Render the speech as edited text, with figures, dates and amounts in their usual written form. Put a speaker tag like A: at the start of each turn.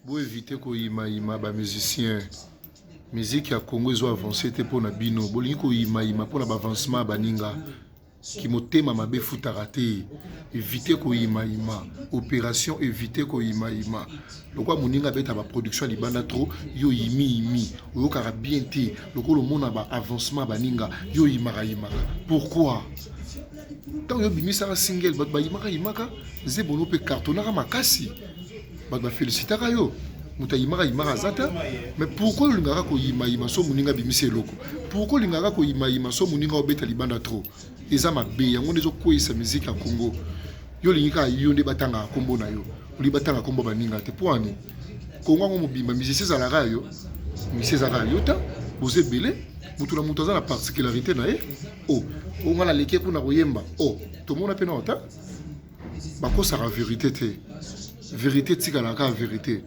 A: Pour éviter que les musiciens, la musique à Congo soit avancée pour na bino. Bolingi ko pour l'avancement baninga. Qui motema mabe futaraté. Éviter ko opération éviter ko Lokwa moninga beta ba production libanda trop yo imi. Yo kara bien té. Lokolo mona ba avancement baninga yo imaka. Pourquoi? Tant yo bimisa ka single ba imaka zebono pe cartonnera makasi. Ba félicitera yo. Muta imaka zata. Mais pourquoi le ngara ko so moninga bimise loko? Pourquoi le ngara ko so moninga obeta libanda trop? Eza mabe yango ndezo koyisa musique ya Congo. Yo lingika yo nde batanga kombo na yo. Oli batanga kombo baninga te poani. Congo ngo mobimba musicien za la yo. Musicien za la yo ta oze belé mutu na mutu za na particularité na ye. Oh, on ngala leke kuna koyemba. Oh, to mona pe na ota. Bako sa vérité te. Vérité tika la ka vérité.